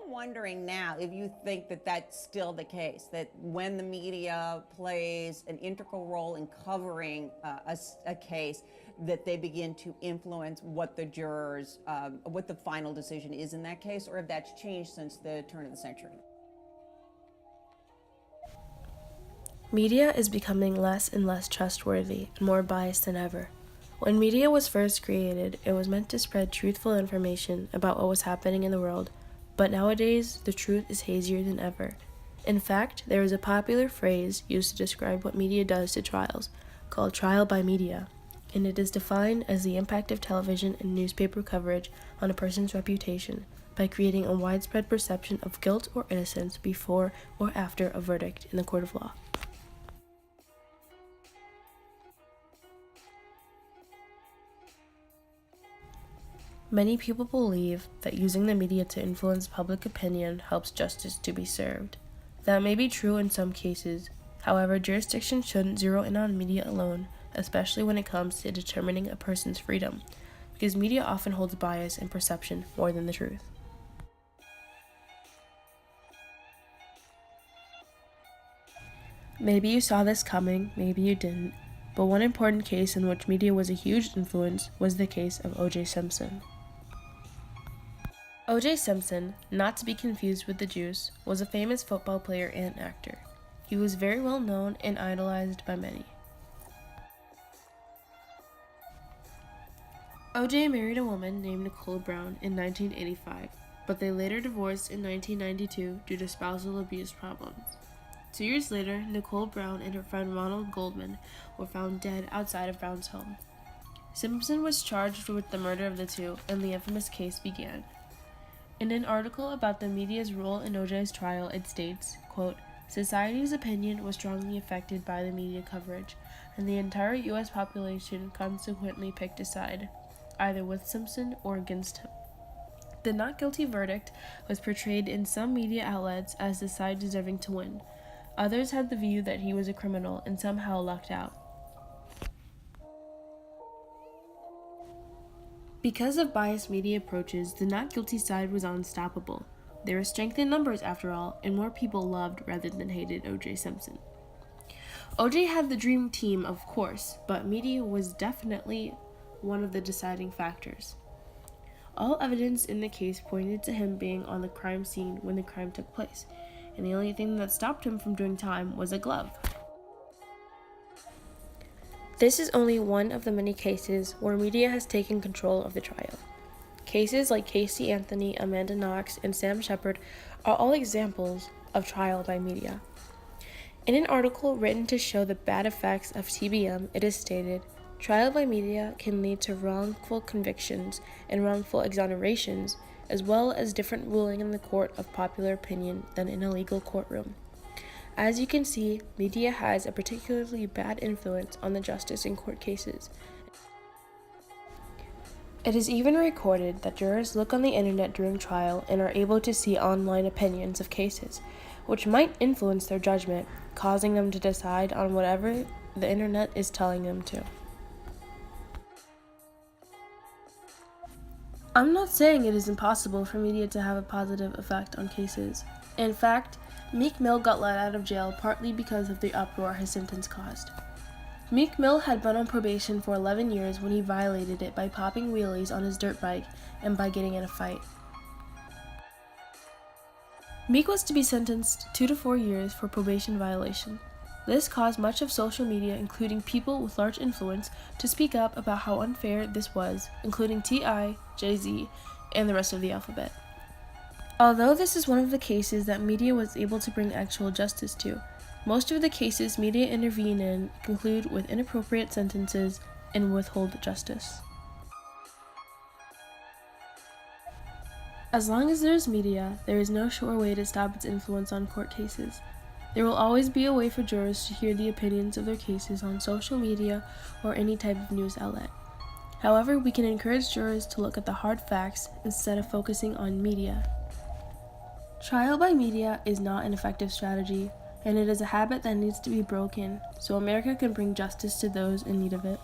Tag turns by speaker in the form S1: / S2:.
S1: I'm wondering now if you think that that's still the case, that when the media plays an integral role in covering a case, that they begin to influence what the jurors, what the final decision is in that case, or if that's changed since the turn of the century.
S2: Media is becoming less and less trustworthy and more biased than ever. When media was first created, it was meant to spread truthful information about what was happening in the world, but nowadays, the truth is hazier than ever. In fact, there is a popular phrase used to describe what media does to trials, called trial by media, and it is defined as the impact of television and newspaper coverage on a person's reputation by creating a widespread perception of guilt or innocence before or after a verdict in the court of law. Many people believe that using the media to influence public opinion helps justice to be served. That may be true in some cases. However, jurisdictions shouldn't zero in on media alone, especially when it comes to determining a person's freedom, because media often holds bias and perception more than the truth. Maybe you saw this coming, maybe you didn't, but one important case in which media was a huge influence was the case of O.J. Simpson. O.J. Simpson, not to be confused with the Juice, was a famous football player and actor. He was very well known and idolized by many. O.J. married a woman named Nicole Brown in 1985, but they later divorced in 1992 due to spousal abuse problems. 2 years later, Nicole Brown and her friend Ronald Goldman were found dead outside of Brown's home. Simpson was charged with the murder of the two, and the infamous case began. In an article about the media's role in O.J.'s trial, it states, quote, "Society's opinion was strongly affected by the media coverage, and the entire U.S. population consequently picked a side, either with Simpson or against him. The not guilty verdict was portrayed in some media outlets as the side deserving to win. Others had the view that he was a criminal and somehow lucked out. Because of biased media approaches, the not guilty side was unstoppable. There were strength in numbers after all, and more people loved rather than hated O.J. Simpson. O.J. had the dream team, of course, but media was definitely one of the deciding factors. All evidence in the case pointed to him being on the crime scene when the crime took place, and the only thing that stopped him from doing time was a glove. This is only one of the many cases where media has taken control of the trial. Cases like Casey Anthony, Amanda Knox, and Sam Shepard are all examples of trial by media. In an article written to show the bad effects of TBM, it is stated, "Trial by media can lead to wrongful convictions and wrongful exonerations, as well as different ruling in the court of popular opinion than in a legal courtroom. As you can see, media has a particularly bad influence on the justice in court cases. It is even recorded that jurors look on the internet during trial and are able to see online opinions of cases, which might influence their judgment, causing them to decide on whatever the internet is telling them to." I'm not saying it is impossible for media to have a positive effect on cases. In fact, Meek Mill got let out of jail partly because of the uproar his sentence caused. Meek Mill had been on probation for 11 years when he violated it by popping wheelies on his dirt bike and by getting in a fight. Meek was to be sentenced 2 to 4 years for probation violation. This caused much of social media, including people with large influence, to speak up about how unfair this was, including T.I., Jay-Z, and the rest of the alphabet. Although this is one of the cases that media was able to bring actual justice to, most of the cases media intervene in conclude with inappropriate sentences and withhold justice. As long as there is media, there is no sure way to stop its influence on court cases. There will always be a way for jurors to hear the opinions of their cases on social media or any type of news outlet. However, we can encourage jurors to look at the hard facts instead of focusing on media. Trial by media is not an effective strategy, and it is a habit that needs to be broken so America can bring justice to those in need of it.